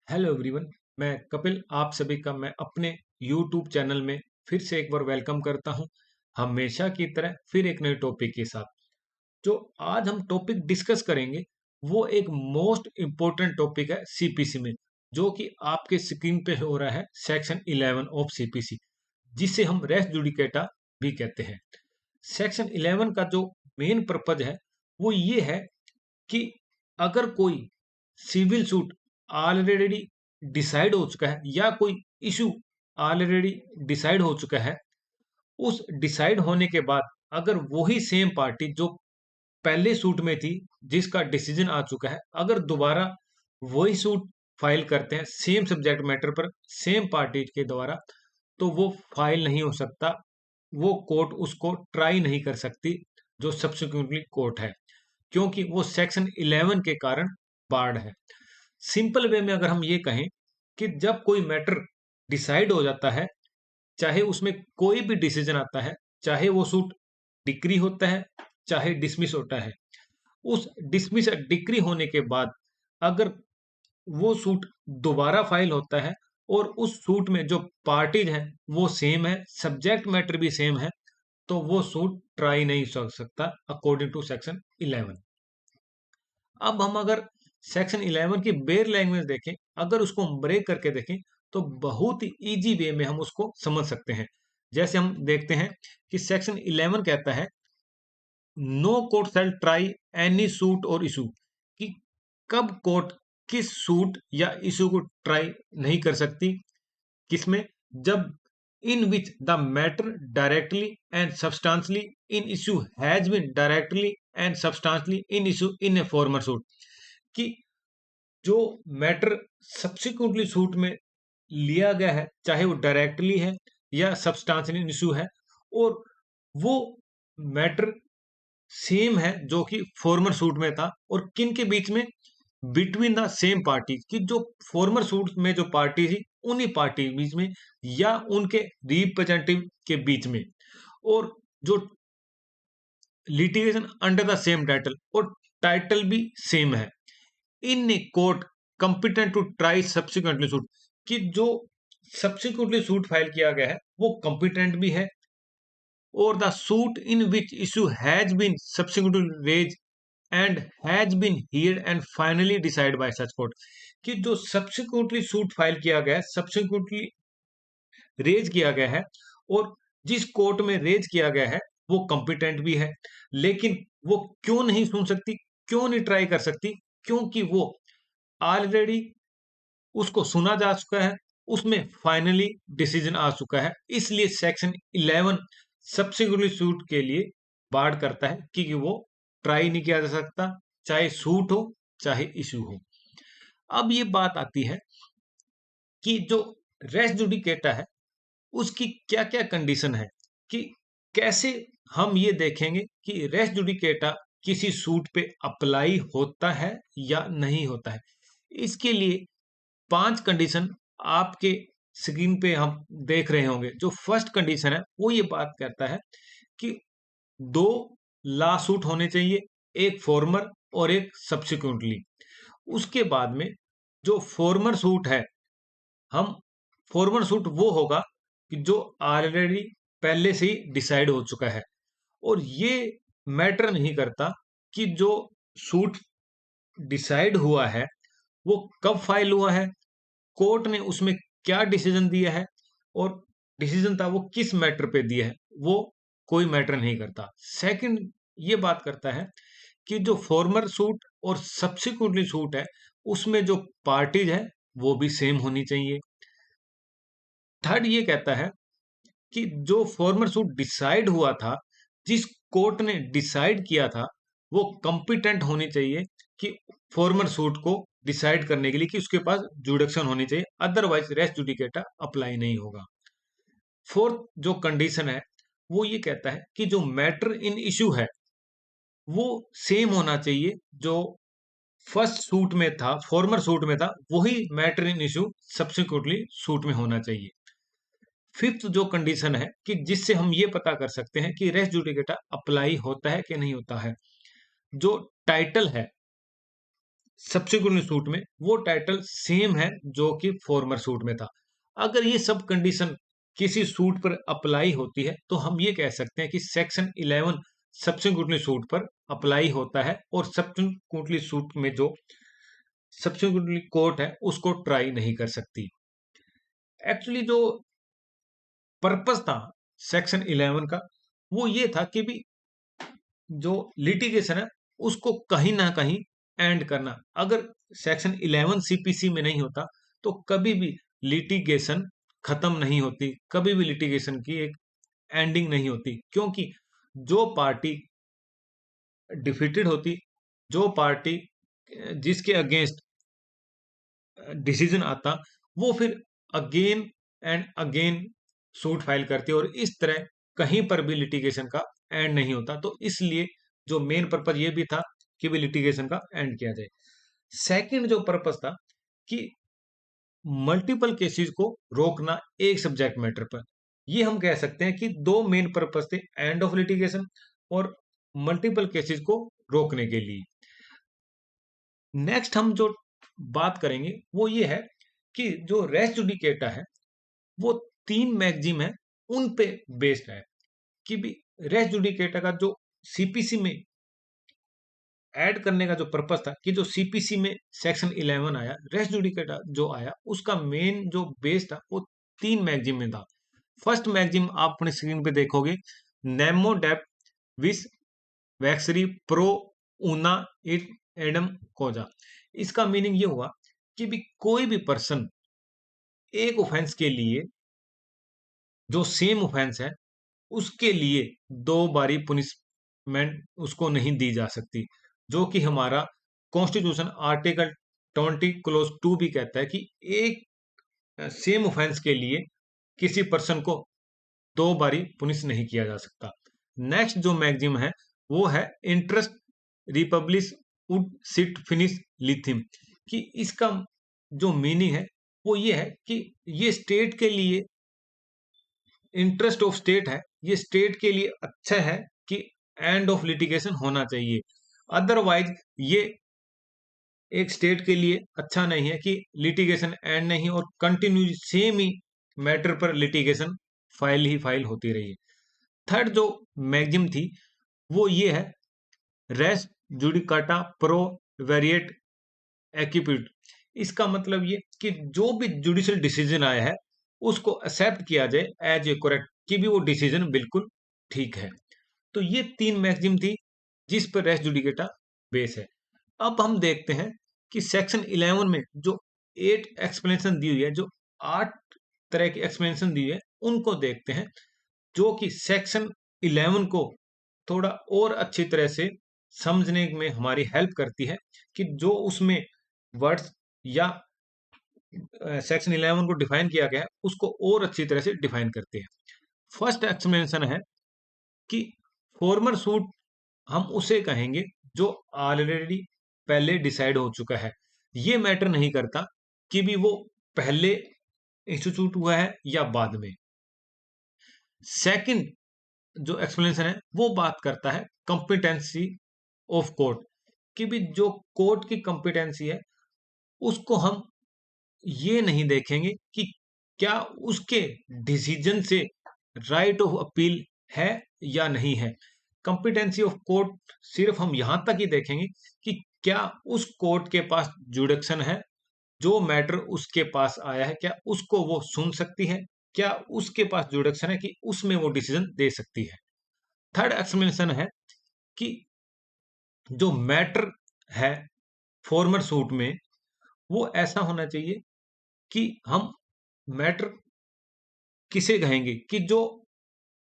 Hello everyone. मैं कपिल आप सभी का मैं अपने यूट्यूब चैनल में फिर से एक बार वेलकम करता हूं। हमेशा की तरह फिर एक नए टॉपिक के साथ। जो आज हम टॉपिक डिस्कस करेंगे वो एक मोस्ट इम्पोर्टेंट टॉपिक है सीपीसी में, जो कि आपके स्क्रीन पे हो रहा है सेक्शन 11 ऑफ सीपीसी, जिसे हम रेस जुडिकेटा भी कहते हैं। सेक्शन 11 का जो मेन पर्पज है वो ये है कि अगर कोई सिविल सूट ऑलरेडी डिसाइड हो चुका है या कोई इशू ऑलरेडी डिसाइड हो चुका है, उस डिसाइड होने के बाद अगर वही सेम पार्टी जो पहले सूट में थी, जिसका डिसीजन आ चुका है, अगर दोबारा वही सूट फाइल करते हैं सेम सब्जेक्ट मैटर पर सेम पार्टी के द्वारा, तो वो फाइल नहीं हो सकता। वो कोर्ट उसको ट्राई नहीं कर सकती, जो सब्सिक्वेंटली कोर्ट है, क्योंकि वो सेक्शन 11 के कारण बार्ड है। सिंपल वे में अगर हम ये कहें कि जब कोई मैटर डिसाइड हो जाता है, चाहे उसमें कोई भी डिसीजन आता है, चाहे वो सूट डिक्री होता है, चाहे डिसमिस होता है, उस डिसमिस डिक्री होने के बाद अगर वो सूट दोबारा फाइल होता है और उस सूट में जो पार्टीज हैं वो सेम है, सब्जेक्ट मैटर भी सेम है, तो वो सूट ट्राई नहीं हो सकता अकॉर्डिंग टू सेक्शन 11। अब हम अगर सेक्शन 11 की बेयर लैंग्वेज देखें, अगर उसको हम ब्रेक करके देखें, तो बहुत ही इजी वे में हम उसको समझ सकते हैं। जैसे हम देखते हैं कि सेक्शन 11 कहता है no court shall try any suit और इशू, कि कब कोर्ट किस सूट या इशू को ट्राई नहीं कर सकती, किसमें, जब in which the matter directly and substantially in issue has been directly and substantially in issue in a former suit, कि जो मैटर सब्सिक्वेंटली सूट में लिया गया है, चाहे वो डायरेक्टली है या सब्सटेंशियल इशू है, और वो मैटर सेम है जो कि फॉर्मर सूट में था, और किन के बीच में, बिटवीन द सेम पार्टी, कि जो फॉर्मर सूट में जो पार्टी थी उन्हीं पार्टी बीच में या उनके रिप्रेजेंटेटिव के बीच में, और जो litigation under the same title, और टाइटल भी सेम है, in court competent to try subsequently suit, कि जो सब्सिक्वेंटली सूट फाइल किया गया है वो कंपिटेंट भी है, और the suit in which issue has been subsequently raise and has been heard and finally decide by such court, कि जो सब्सिक्वेंटली सूट फाइल किया गया है, सब्सिक्वेंटली रेज किया गया है, और जिस कोर्ट में रेज किया गया है वो कंपिटेंट भी है, लेकिन वो क्यों नहीं सुन सकती, क्यों नहीं ट्राई कर सकती, क्योंकि वो ऑलरेडी उसको सुना जा चुका है, उसमें फाइनली डिसीजन आ चुका है, इसलिए सेक्शन 11 सब्सिक्वेंटली सूट के लिए बार्ड करता है, क्योंकि वो ट्राई नहीं किया जा सकता, चाहे सूट हो चाहे इशू हो। अब ये बात आती है कि जो रेस जुडिकेटा है उसकी क्या क्या कंडीशन है, कि कैसे हम ये देखेंगे कि रेस जुडिकेटा किसी सूट पे अप्लाई होता है या नहीं होता है। इसके लिए 5 कंडीशन आपके स्क्रीन पे हम देख रहे होंगे। जो फर्स्ट कंडीशन है वो ये बात कहता है कि 2 ला सूट होने चाहिए, एक फॉर्मर और एक सब्सिक्वेंटली। उसके बाद में जो फॉर्मर सूट है, हम फॉर्मर सूट वो होगा कि जो ऑलरेडी पहले से ही डिसाइड हो चुका है, और ये मैटर नहीं करता कि जो सूट डिसाइड हुआ है वो कब फाइल हुआ है, कोर्ट ने उसमें क्या डिसीजन दिया है, और डिसीजन था वो किस मैटर पे दिया है, वो कोई मैटर नहीं करता। सेकंड ये बात करता है कि जो फॉर्मर सूट और सब्सिक्वेंटली सूट है उसमें जो पार्टीज है वो भी सेम होनी चाहिए। थर्ड ये कहता है कि जो फॉर्मर सूट डिसाइड हुआ था, जिस कोर्ट ने डिसाइड किया था, वो कॉम्पिटेंट होनी चाहिए कि फॉर्मर सूट को डिसाइड करने के लिए, कि उसके पास जुडिक्शन होनी चाहिए, अदरवाइज रेस जुडिकेटा अप्लाई नहीं होगा। फोर्थ जो कंडीशन है वो ये कहता है कि जो मैटर इन इशू है वो सेम होना चाहिए, जो फर्स्ट सूट में था, फॉर्मर सूट में था, वही matter in issue subsequently suit में होना चाहिए। फिफ्थ जो कंडीशन है कि जिससे हम ये पता कर सकते हैं कि रेस जुडिकेटा अप्लाई होता है कि नहीं होता है, जो टाइटल है सब्सिक्वेंट सूट में वो टाइटल सेम है जो कि फॉर्मर सूट में था। अगर ये सब कंडीशन किसी सूट पर अप्लाई होती है तो हम ये कह सकते हैं कि सेक्शन 11 सब्सिक्वेंटली सूट पर अप्लाई होता है और सब्सिक्वेंटली सूट में जो सब्सिक्वेंटली कोर्ट है उसको ट्राई नहीं कर सकती। एक्चुअली जो पर्पस था सेक्शन 11 का वो ये था कि भी जो लिटिगेशन है उसको कहीं ना कहीं एंड करना। अगर सेक्शन 11 सीपीसी में नहीं होता तो कभी भी लिटिगेशन खत्म नहीं होती, कभी भी लिटिगेशन की एक एंडिंग नहीं होती, क्योंकि जो पार्टी डिफीटेड होती, जो पार्टी जिसके अगेंस्ट डिसीजन आता, वो फिर again and again suit file करती है और इस तरह कहीं पर भी लिटिगेशन का एंड नहीं होता। तो इसलिए जो मेन पर्पस ये भी था कि भी लिटिगेशन का एंड किया जाए। सेकंड जो पर्पस था कि मल्टीपल केसेस को रोकना एक सब्जेक्ट मैटर पर। ये हम कह सकते हैं कि दो मेन पर्पस थे, एंड ऑफ लिटिगेशन और मल्टीपल केसेस को रोकने के लिए। नेक्स्ट हम जो बात करेंगे वो ये है कि जो रेस जुडिकेटा है वो 3 मैगजीम है उन पे बेस्ड है कि भी रेस जुडिकेटा का जो सीपीसी में ऐड करने का जो पर्पस था कि जो सीपीसी में सेक्शन 11 आया, रेस जुडिकेटा जो आया उसका मेन जो बेस था वो 3 मैगजीम में था। फर्स्ट मैगजीम आप अपने स्क्रीन पे देखोगे, नेमो डेप विस वैक्सरी प्रो ऊना इट एडम कोजा। इसका मीनिंग ये हुआ कि भी कोई भी पर्सन एक ऑफेंस के लिए जो सेम ऑफेंस है उसके लिए दो बारी पुनिशमेंट उसको नहीं दी जा सकती, जो कि हमारा कॉन्स्टिट्यूशन आर्टिकल 20 क्लोज 2 भी कहता है कि एक सेम ऑफेंस के लिए किसी पर्सन को दो बारी पुनिश नहीं किया जा सकता। नेक्स्ट जो मैगजीम है वो है interest reipublicae ut sit finis litium, कि इसका जो मीनिंग है वो ये है कि ये स्टेट के लिए इंटरेस्ट ऑफ स्टेट है, ये स्टेट के लिए अच्छा है कि एंड ऑफ लिटिगेशन होना चाहिए। अदरवाइज ये एक स्टेट के लिए अच्छा नहीं है कि लिटिगेशन एंड नहीं और कंटिन्यू सेम ही मैटर पर लिटिगेशन फाइल ही फाइल होती रही है। थर्ड जो मैगजिम थी वो ये है रेस जुडिकाटा प्रो वेरिएट एक्यूपिट। इसका मतलब ये कि जो भी जुडिशियल डिसीजन आया है उसको एक्सेप्ट किया जाए एज ए करेक्ट कि भी वो डिसीजन बिल्कुल ठीक है। तो ये 3 मैगजीम थी जिस पर रेस जुडिकेटा बेस है। अब हम देखते हैं कि सेक्शन 11 में जो 8 एक्सप्लेनेशन दी हुई है, जो 8 तरह की एक्सप्लेनेशन दी है उनको देखते हैं, जो कि सेक्शन 11 को थोड़ा और अच्छी तरह से समझने में हमारी हेल्प करती है कि जो उसमें वर्ड्स या सेक्शन 11 को डिफाइन किया गया है उसको और अच्छी तरह से डिफाइन करते हैं। फर्स्ट एक्सप्लेनेशन है कि फॉर्मर सूट हम उसे कहेंगे जो ऑलरेडी पहले डिसाइड हो चुका है। ये मैटर नहीं करता कि भी वो पहले इंस्टीट्यूट हुआ है या बाद में। सेकंड जो एक्सप्लेनेशन है वो बात करता है कॉम्पिटेंसी ऑफ कोर्ट, कि भी जो कोर्ट की कॉम्पिटेंसी है उसको हम ये नहीं देखेंगे कि क्या उसके डिसीजन से राइट ऑफ अपील है या नहीं है। कॉम्पिटेंसी ऑफ कोर्ट सिर्फ हम यहां तक ही देखेंगे कि क्या उस कोर्ट के पास जुडिक्शन है, जो मैटर उसके पास आया है क्या उसको वो सुन सकती है, क्या उसके पास जुडिक्शन है कि उसमें वो डिसीजन दे सकती है। थर्ड एक्सप्लेनेशन है कि जो मैटर है फॉर्मर सूट में वो ऐसा होना चाहिए कि हम मैटर किसे कहेंगे कि जो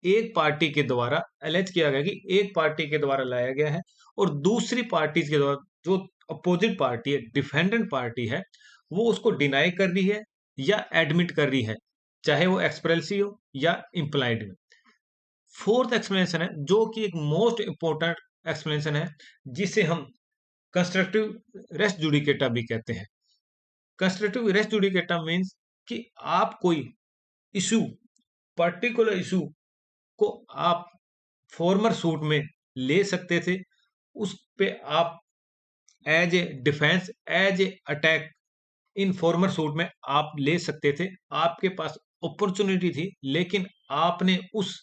एक पार्टी के द्वारा एलेज किया गया कि एक पार्टी के द्वारा लाया गया है और दूसरी पार्टी के द्वारा जो अपोजिट पार्टी है, डिफेंडेंट पार्टी है, वो उसको डिनाई कर रही है या एडमिट कर रही है, चाहे वो एक्सप्रेसी हो या इंप्लाइड हो। फोर्थ एक्सप्लेनेशन है जो कि एक मोस्ट इंपॉर्टेंट एक्सप्लेनेशन है, जिसे हम कंस्ट्रक्टिव रेस्ट जुडिकेटा भी कहते हैं। कंस्ट्रक्टिव रेस्ट जुडिकेटा मीन्स कि आप कोई इशू, पर्टिकुलर इशू को आप फॉर्मर सूट में ले सकते थे, उस पे आप as a defence, as a attack in former suit में आप ले सकते थे। आपके पास अपॉर्चुनिटी थी, लेकिन आपने उस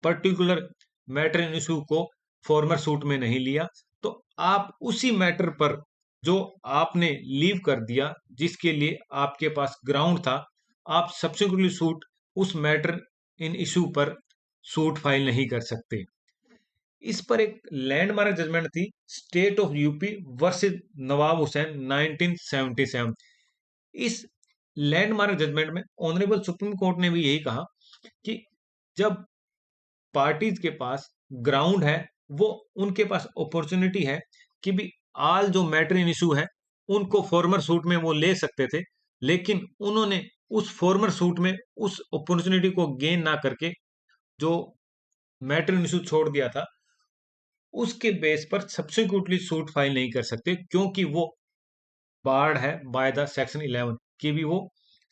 पर्टिकुलर मैटर इन इशू को फॉर्मर सूट में नहीं लिया। तो आप उसी मैटर पर जो आपने लीव कर दिया, जिसके लिए आपके पास ग्राउंड था, आप सब्सिक्वेंटली सूट उस मैटर इन इशू पर सूट फाइल नहीं कर सकते। इस पर एक लैंडमार्क जजमेंट थी, स्टेट ऑफ यूपी वर्सेस नवाब हुसैन 1977। इस लैंडमार्क जजमेंट में ऑनरेबल सुप्रीम कोर्ट ने भी यही कहा कि जब पार्टीज के पास ग्राउंड है, वो उनके पास अपॉर्चुनिटी है कि भी आल जो मैटर इन इशू है उनको फॉर्मर सूट में वो ले सकते थे, लेकिन उन्होंने उस फॉर्मर सूट में उस अपॉर्चुनिटी को गेन ना करके जो मैटर इन इशू छोड़ दिया था, उसके बेस पर सब्सिक्वेंटली सूट फाइल नहीं कर सकते, क्योंकि वो बार्ड है बाय द सेक्शन 11 कि भी वो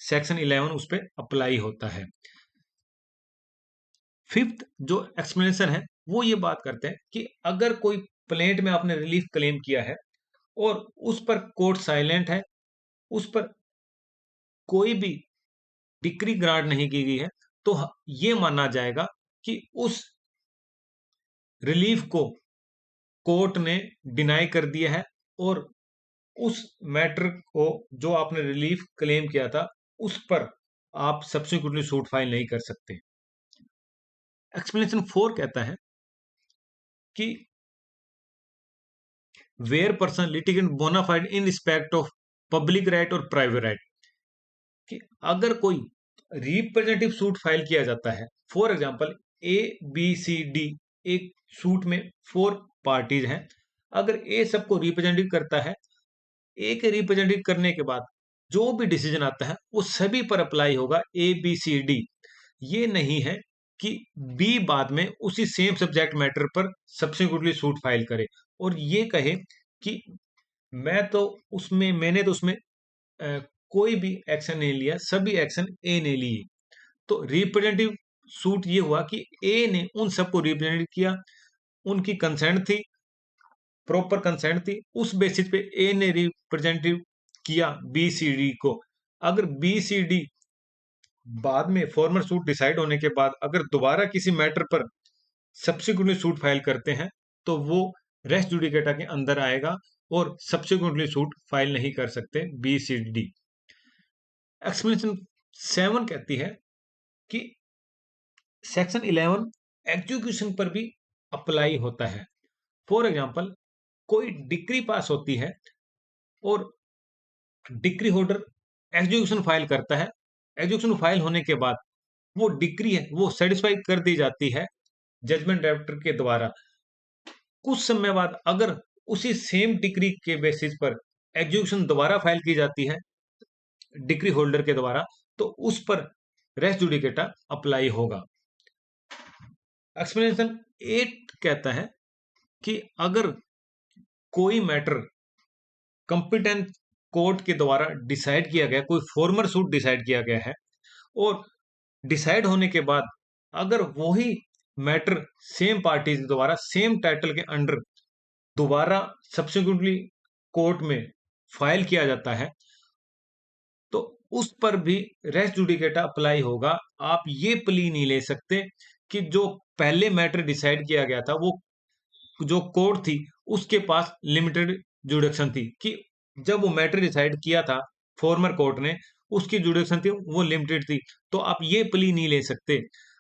सेक्शन 11 उस पर अप्लाई होता है। फिफ्थ जो एक्सप्लेनेशन है वो ये बात करते हैं कि अगर कोई प्लेंट में आपने रिलीफ क्लेम किया है और उस पर कोर्ट साइलेंट है, उस पर कोई भी डिक्री ग्रांट नहीं की गई है, तो ये माना जाएगा कि उस रिलीफ को कोर्ट ने डिनाई कर दिया है और उस मैटर को जो आपने रिलीफ क्लेम किया था उस पर आप सब्सिक्वेंटली सूट फाइल नहीं कर सकते। एक्सप्लेनेशन 4 कहता है कि where person litigant bona fide in respect of public right और प्राइवेट राइट, कि अगर कोई रिप्रेजेंटेटिव सूट फाइल किया जाता है, for example A B C D एक सूट में 4 पार्टीज हैं, अगर ए सबको रिप्रेजेंटेटिव करता है, ए के रिप्रेजेंटेटिव करने के बाद जो भी डिसीजन आता है वो सभी पर अप्लाई होगा, ए बी सी डी। ये नहीं है कि बी बाद में उसी सेम सब्जेक्ट मैटर पर सब्सिक्वेंटली सूट फाइल करे और ये कहे कि मैंने तो उसमें कोई भी एक्शन नहीं लिया, सभी एक्शन ए ने लिए। तो रिप्रेजेंटेटिव सूट ये हुआ कि ए ने उन सबको रिप्रेजेंट किया, उनकी कंसेंट थी, प्रॉपर कंसेंट थी, उस बेसिस पे ए ने रिप्रेजेंटेटिव किया बी सी डी को। अगर बी सी डी बाद में फॉर्मर सूट डिसाइड होने के बाद अगर दोबारा किसी मैटर पर सब्सिक्वेंटली सूट फाइल करते हैं, तो वो रेस्ट जुडिकेटा के अंदर आएगा और सब्सिक्वेंटली सूट फाइल नहीं कर सकते बी सी डी। एक्सप्लेनेशन 7 कहती है कि सेक्शन 11 एग्जीक्यूशन पर भी अप्लाई होता है। फॉर एग्जांपल कोई डिक्री पास होती है और डिक्री होल्डर एग्जीक्यूशन फाइल करता है, एग्जीक्यूशन फाइल होने के बाद वो डिक्री है वो सेटिस्फाई कर दी जाती है जजमेंट ड्राफ्टर के द्वारा। कुछ समय बाद अगर उसी सेम डिक्री के बेसिस पर एग्जीक्यूशन दोबारा फाइल की जाती है डिक्री होल्डर के द्वारा, तो उस पर रेस्ट जुडिकेटा अप्लाई होगा। एक्सप्लेनेशन 8 कहता है कि अगर कोई मैटर कंपिटेंट कोर्ट के द्वारा डिसाइड किया गया, कोई फॉर्मर सूट डिसाइड किया गया है और डिसाइड होने के बाद अगर वही मैटर सेम पार्टी द्वारा सेम टाइटल के अंडर दोबारा सब्सिक्वेंटली कोर्ट में फाइल किया जाता है, तो उस पर भी रेस्ट जुडिकेटा अप्लाई होगा। आप ये प्ली नहीं ले सकते कि जो पहले मैटर डिसाइड किया गया था वो जो कोर्ट थी उसके पास लिमिटेड जुडिक्शन थी, कि जब वो मैटर डिसाइड किया था फॉर्मर कोर्ट ने उसकी जुडिक्शन थी वो लिमिटेड थी। तो आप ये प्ली नहीं ले सकते।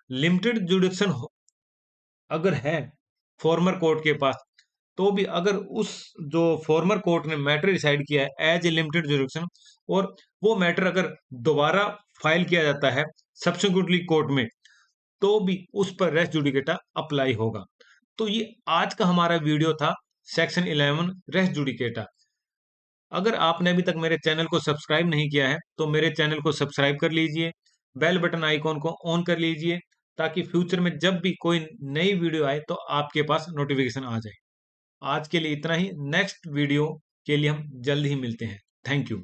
लिमिटेड जुडिक्शन अगर है फॉर्मर कोर्ट के पास, तो भी अगर उस जो फॉर्मर कोर्ट ने मैटर डिसाइड किया है एज ए लिमिटेड जुडिक्शन और वो मैटर अगर दोबारा फाइल किया जाता है सब्सिक्वेंटली कोर्ट में, तो भी उस पर रेस्ट जुडिकेटा अप्लाई होगा। तो ये आज का हमारा वीडियो था सेक्शन 11 रेस्ट जुडिकेटा। अगर आपने अभी तक मेरे चैनल को सब्सक्राइब नहीं किया है तो मेरे चैनल को सब्सक्राइब कर लीजिए, बेल बटन आइकॉन को ऑन कर लीजिए, ताकि फ्यूचर में जब भी कोई नई वीडियो आए तो आपके पास नोटिफिकेशन आ जाए। आज के लिए इतना ही, नेक्स्ट वीडियो के लिए हम जल्द ही मिलते हैं। Thank you.